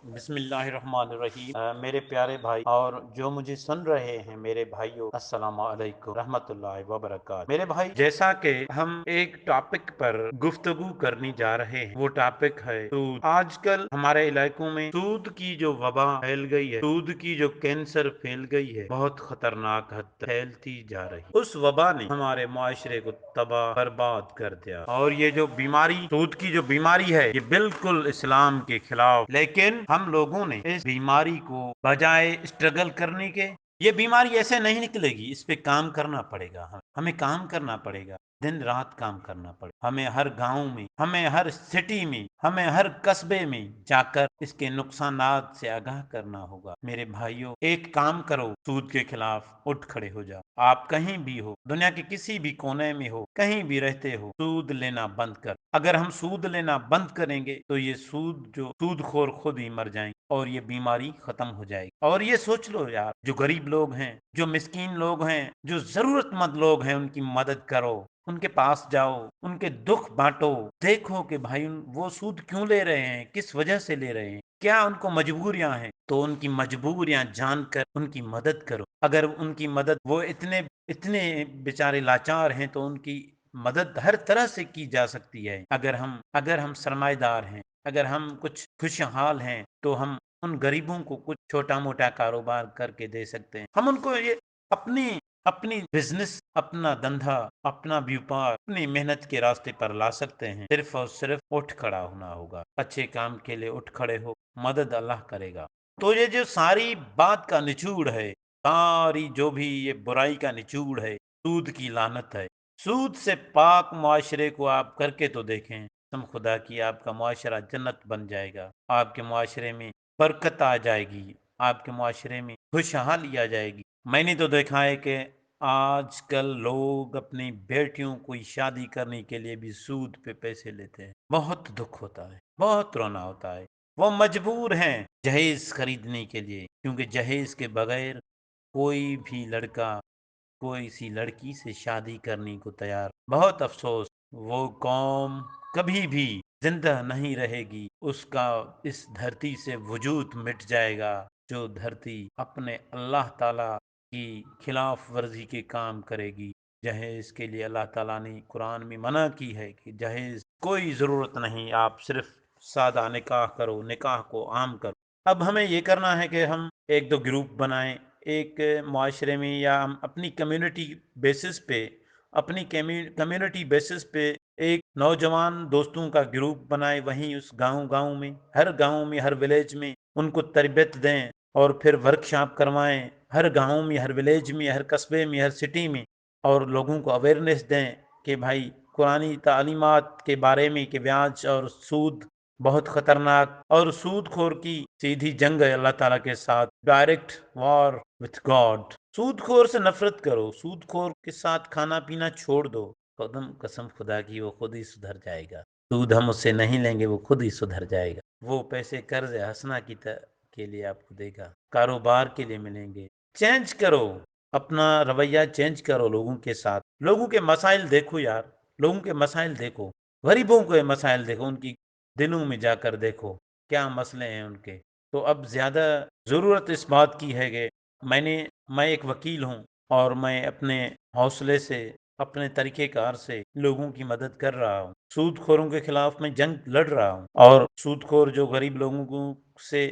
بسم اللہ الرحمن الرحیم۔ میرے پیارے بھائی اور جو مجھے سن رہے ہیں میرے بھائیوں، السلام علیکم رحمت اللہ وبرکاتہ۔ میرے بھائی، جیسا کہ ہم ایک ٹاپک پر گفتگو کرنے جا رہے ہیں، وہ ٹاپک ہے سود۔ آج کل ہمارے علاقوں میں سود کی جو وبا پھیل گئی ہے، سود کی جو کینسر پھیل گئی ہے، بہت خطرناک حد تک پھیلتی جا رہی ہے۔ اس وبا نے ہمارے معاشرے کو تباہ برباد کر دیا، اور یہ جو بیماری، سود کی جو بیماری ہے، یہ بالکل اسلام کے خلاف، لیکن ہم لوگوں نے اس بیماری کو بجائے اسٹرگل کرنے کے، یہ بیماری ایسے نہیں نکلے گی، اس پہ کام کرنا پڑے گا، ہمیں کام کرنا پڑے گا، دن رات کام کرنا پڑے گا، ہمیں ہر گاؤں میں، ہمیں ہر سٹی میں، ہمیں ہر قصبے میں جا کر اس کے نقصانات سے آگاہ کرنا ہوگا۔ میرے بھائیوں، ایک کام کرو، سود کے خلاف اٹھ کھڑے ہو جاؤ۔ آپ کہیں بھی ہو، دنیا کے کسی بھی کونے میں ہو، کہیں بھی رہتے ہو، سود لینا بند کر۔ اگر ہم سود لینا بند کریں گے تو یہ سود خور خود ہی مر جائیں گے، اور یہ بیماری ختم ہو جائے گی۔ اور یہ سوچ لو یار، جو غریب لوگ ہیں، جو مسکین لوگ ہیں، جو ضرورت مند لوگ ہیں، ان کی مدد کرو، ان کے پاس جاؤ، ان کے دکھ بانٹو، دیکھو کہ بھائی وہ سود کیوں لے رہے ہیں، کس وجہ سے لے رہے ہیں، کیا ان کو مجبوریاں ہیں، تو ان کی مجبوریاں جان کر ان کی مدد کرو۔ اگر ان کی مدد، وہ اتنے بیچارے لاچار ہیں، تو ان کی مدد ہر طرح سے کی جا سکتی ہے۔ اگر ہم سرمایہ دار ہیں، اگر ہم کچھ خوشحال ہیں، تو ہم ان غریبوں کو کچھ چھوٹا موٹا کاروبار کر کے دے سکتے ہیں۔ ہم ان کو یہ اپنی بزنس، اپنا دندھا، اپنا بیوپار، اپنی محنت کے راستے پر لا سکتے ہیں۔ صرف اور صرف اٹھ کھڑا ہونا ہوگا، اچھے کام کے لیے اٹھ کھڑے ہو، مدد اللہ کرے گا۔ تو یہ جو ساری بات کا نچوڑ ہے، ساری جو بھی یہ برائی کا نچوڑ ہے، سود کی لعنت ہے۔ سود سے پاک معاشرے کو آپ کر کے تو دیکھیں، قسم خدا کی آپ کا معاشرہ جنت بن جائے گا، آپ کے معاشرے میں برکت آ جائے گی، آپ کے معاشرے میں خوشحالی آ جائے گی۔ میں نے تو دیکھا ہے کہ آج کل لوگ اپنی بیٹیوں کو شادی کرنے کے لیے بھی سود پہ پیسے لیتے ہیں۔ بہت دکھ ہوتا ہے، بہت رونا ہوتا ہے۔ وہ مجبور ہیں جہیز خریدنے کے لیے، کیونکہ جہیز کے بغیر کوئی بھی لڑکا کوئی سی لڑکی سے شادی کرنے کو تیار۔ بہت افسوس، وہ قوم کبھی بھی زندہ نہیں رہے گی، اس کا اس دھرتی سے وجود مٹ جائے گا، جو دھرتی اپنے اللہ تعالی کی خلاف ورزی کے کام کرے گی۔ جہیز کے لیے اللہ تعالیٰ نے قرآن میں منع کی ہے کہ جہیز کوئی ضرورت نہیں، آپ صرف سادہ نکاح کرو، نکاح کو عام کرو۔ اب ہمیں یہ کرنا ہے کہ ہم ایک دو گروپ بنائیں، ایک معاشرے میں، یا ہم اپنی کمیونٹی بیسس پہ ایک نوجوان دوستوں کا گروپ بنائے، وہیں اس گاؤں میں، ہر ولیج میں ان کو تربیت دیں، اور پھر ورکشاپ کروائیں، ہر گاؤں میں، ہر ولیج میں، ہر قصبے میں، ہر سٹی میں، اور لوگوں کو اویئرنیس دیں کہ بھائی قرآنی تعلیمات کے بارے میں، کہ بیاج اور سود بہت خطرناک، اور سود خور کی سیدھی جنگ ہے اللہ تعالیٰ کے ساتھ، ڈائریکٹ وار وتھ گاڈ۔ سود خور سے نفرت کرو، سود خور کے ساتھ کھانا پینا چھوڑ دو، قسم خدا کی وہ خود ہی سدھر جائے گا۔ سود ہم اس سے نہیں لیں گے، وہ خود ہی سدھر جائے گا۔ وہ پیسے قرض حسنہ کے لیے آپ کو دے گا، کاروبار کے لیے ملیں گے۔ چینج کرو، اپنا رویہ چینج کرو، لوگوں کے ساتھ، لوگوں کے مسائل دیکھو یار، لوگوں کے مسائل دیکھو، غریبوں کے مسائل دیکھو، ان کی دلوں میں جا کر دیکھو کیا مسئلے ہیں ان کے۔ تو اب زیادہ ضرورت اس بات کی ہے کہ میں ایک وکیل ہوں، اور میں اپنے حوصلے سے، اپنے طریقہ کار سے لوگوں کی مدد کر رہا ہوں۔ سود خوروں کے خلاف میں جنگ لڑ رہا ہوں، اور سود خور جو غریب لوگوں کو سے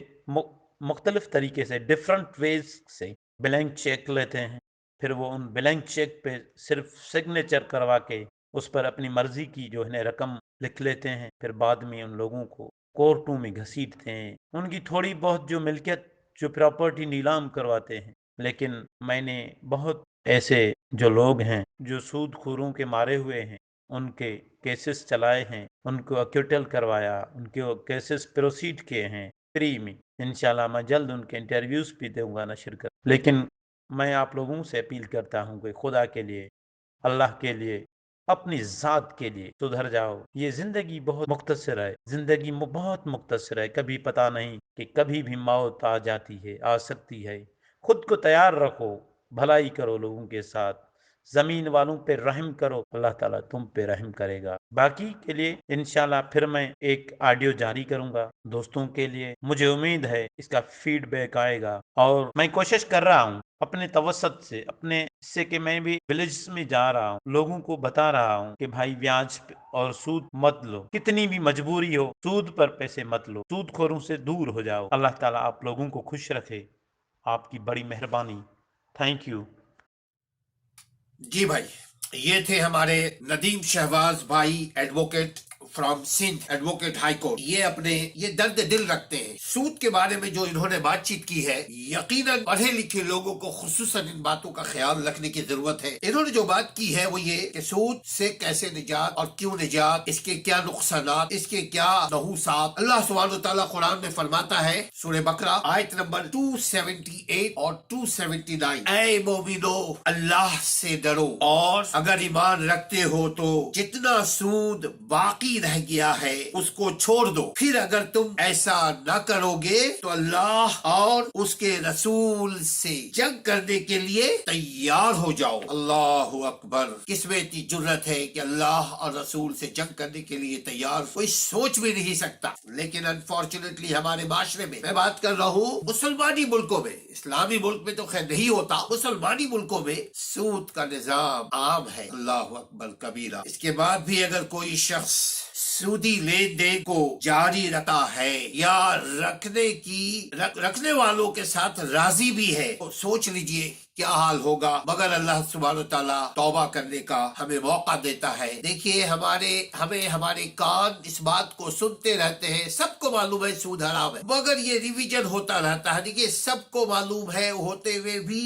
مختلف طریقے سے، ڈفرنٹ ویز سے بلینک چیک لیتے ہیں، پھر وہ ان بلینک چیک پہ صرف سگنیچر کروا کے اس پر اپنی مرضی کی جو ہے رقم لکھ لیتے ہیں، پھر بعد میں ان لوگوں کو کورٹوں میں گھسیٹتے ہیں، ان کی تھوڑی بہت جو ملکیت، جو پراپرٹی نیلام کرواتے ہیں۔ لیکن میں نے بہت ایسے جو لوگ ہیں جو سود خوروں کے مارے ہوئے ہیں، ان کے کیسز چلائے ہیں، ان کو اکیوٹل کروایا، ان کے کیسز پروسیڈ کیے ہیں فری میں۔ انشاءاللہ میں جلد ان کے انٹرویوز بھی دوں گا نشر کر۔ لیکن میں آپ لوگوں سے اپیل کرتا ہوں کہ خدا کے لیے، اللہ کے لیے، اپنی ذات کے لیے سدھر جاؤ۔ یہ زندگی بہت مختصر ہے، زندگی بہت مختصر ہے، کبھی پتہ نہیں کہ کبھی بھی موت آ جاتی ہے، آ سکتی ہے۔ خود کو تیار رکھو، بھلائی کرو لوگوں کے ساتھ، زمین والوں پہ رحم کرو، اللہ تعالیٰ تم پہ رحم کرے گا۔ باقی کے لیے انشاءاللہ پھر میں ایک آڈیو جاری کروں گا دوستوں کے لیے، مجھے امید ہے اس کا فیڈ بیک آئے گا، اور میں کوشش کر رہا ہوں اپنے توسط سے، اپنے سے کہ میں بھی ولیجز میں جا رہا ہوں، لوگوں کو بتا رہا ہوں کہ بھائی بیاج اور سود مت لو، کتنی بھی مجبوری ہو سود پر پیسے مت لو، سود خوروں سے دور ہو جاؤ۔ اللہ تعالیٰ آپ لوگوں کو خوش رکھے، آپ کی بڑی مہربانی، تھینک یو۔ جی بھائی، یہ تھے ہمارے ندیم شہباز بھائی، advocate from Sindh, advocate high court. یہ اپنے یہ درد دل رکھتے ہیں سود کے بارے میں جو انہوں نے بات چیت کی ہے۔ یقیناً پڑھے لکھے لوگوں کو خصوصاً ان باتوں کا خیال رکھنے کی ضرورت ہے۔ انہوں نے جو بات کی ہے وہ یہ کہ سود سے کیسے نجات اور کیوں نجات، اس کے کیا نقصانات، اس کے کیا نحوست۔ اللہ سبحانہ و تعالیٰ قرآن میں فرماتا ہے، سورہ بقرہ آیت نمبر 278 اور 279، اے مومنو اللہ سے ڈرو، اور اگر ایمان رکھتے ہو تو جتنا سود باقی رہ گیا ہے اس کو چھوڑ دو، پھر اگر تم ایسا نہ کرو گے تو اللہ اور اس کے رسول سے جنگ کرنے کے لیے تیار ہو جاؤ۔ اللہ اکبر، کس میں اتنی جرت ہے کہ اللہ اور رسول سے جنگ کرنے کے لیے تیار، کوئی سوچ بھی نہیں سکتا۔ لیکن انفارچونیٹلی ہمارے معاشرے میں، میں بات کر رہا ہوں مسلمانی ملکوں میں، اسلامی ملک میں تو خیر نہیں ہوتا، مسلمانی ملکوں میں سود کا نظام عام ہے۔ اللہ اکبر کبیرہ۔ اس کے بعد بھی اگر کوئی شخص سودی لین دین کو جاری رکھتا ہے یا رکھنے والوں کے ساتھ راضی بھی ہے، تو سوچ لیجئے کیا حال ہوگا، مگر اللہ سبحانہ تعالیٰ توبہ کرنے کا ہمیں موقع دیتا ہے۔ دیکھیے ہمارے کان اس بات کو سنتے رہتے ہیں، سب کو معلوم ہے سود حرام ہے، مگر یہ ریویژن ہوتا رہتا ہے۔ دیکھیے سب کو معلوم ہے، ہوتے ہوئے بھی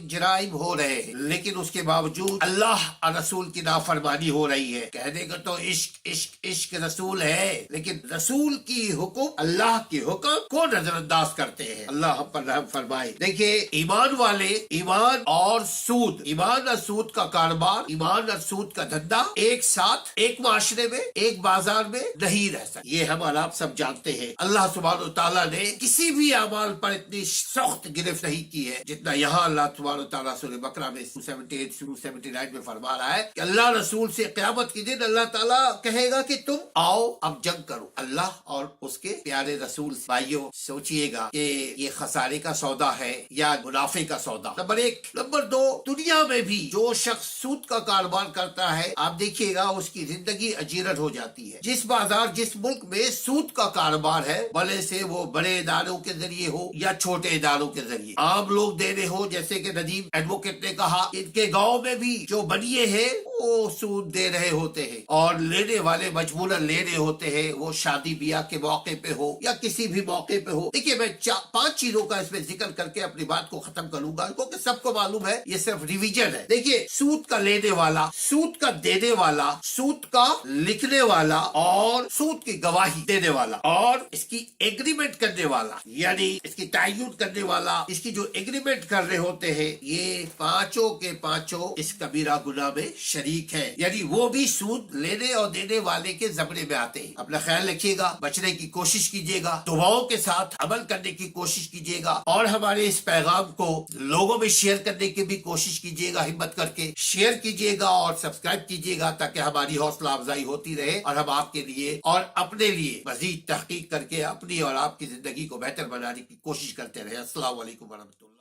جرائم ہو رہے ہیں، لیکن اس کے باوجود اللہ اور رسول کی نافرمانی ہو رہی ہے۔ کہنے کا تو عشق رسول ہے، لیکن رسول کی حکم، اللہ کی حکم کو نظر انداز کرتے ہیں۔ اللہ ہم پر رحم فرمائے۔ دیکھیے ایمان والے، ایمان اور سود کا کاروبار، ایمان اور سود کا دھندا ایک ساتھ ایک معاشرے میں، ایک بازار میں نہیں رہ سکتے، یہ ہم اور آپ سب جانتے ہیں۔ اللہ سبحانہ تعالیٰ نے کسی بھی اعمال پر اتنی سخت گرفت نہیں کی ہے جتنا یہاں اللہ سبحانہ تعالیٰ سورہ بقرہ میں 278-279 میں فرما رہا ہے کہ اللہ رسول سے قیامت کے دن اللہ تعالیٰ کہے گا کہ تم آؤ اب جنگ کرو، اللہ اور اس کے پیارے رسول۔ بھائیو سوچئے گا کہ یہ خسارے کا سودا ہے یا منافع کا سودا؟ نمبر 1۔ نمبر 2، دنیا میں بھی جو شخص سود کا کاروبار کرتا ہے، آپ دیکھیے گا اس کی زندگی اجیرت ہو جاتی ہے۔ جس بازار، جس ملک میں سود کا کاروبار ہے، بھلے سے وہ بڑے اداروں کے ذریعے ہو یا چھوٹے اداروں کے ذریعے، عام لوگ دے رہے ہو، جیسے کہ ندیم ایڈوکیٹ نے کہا، ان کے گاؤں میں بھی جو بنیے ہیں وہ سود دے رہے ہوتے ہیں، اور لینے والے مجبوراً لے رہے ہوتے ہیں، وہ شادی بیاہ کے موقع پہ ہو یا کسی بھی موقع پہ ہو۔ دیکھیے میں 5 چیزوں کا اس میں ذکر کر کے اپنی بات کو ختم کروں گا، کیونکہ سب کو معلوم ہے یہ صرف ریویژن ہے۔ دیکھیے سود کا لینے والا، سود کا دینے والا، سود کا لکھنے والا، اور سود کی گواہی دینے والا، اور اس کی ایگریمنٹ کرنے والا، یعنی اس کی تعین کرنے والا، اس کی جو ایگریمنٹ کر رہے ہوتے ہیں، یہ پانچوں کے پانچوں اس کبیرہ گناہ میں شریک ہے، یعنی وہ بھی سود لینے اور دینے والے کے زمرے میں آتے ہیں۔ اپنا خیال رکھیے گا، بچنے کی کوشش کیجیے گا، دعاؤں کے ساتھ عمل کرنے کی کوشش کیجیے گا، اور ہمارے اس پیغام کو لوگوں میں شیئر کرنے کی بھی کوشش کیجیے گا، ہمت کر کے شیئر کیجیے گا اور سبسکرائب کیجیے گا، تاکہ ہماری حوصلہ افزائی ہوتی رہے اور ہم آپ کے لیے اور اپنے لیے مزید تحقیق کر کے اپنی اور آپ کی زندگی کو بہتر بنانے کی کوشش کرتے رہے۔ السلام علیکم ورحمۃ اللہ۔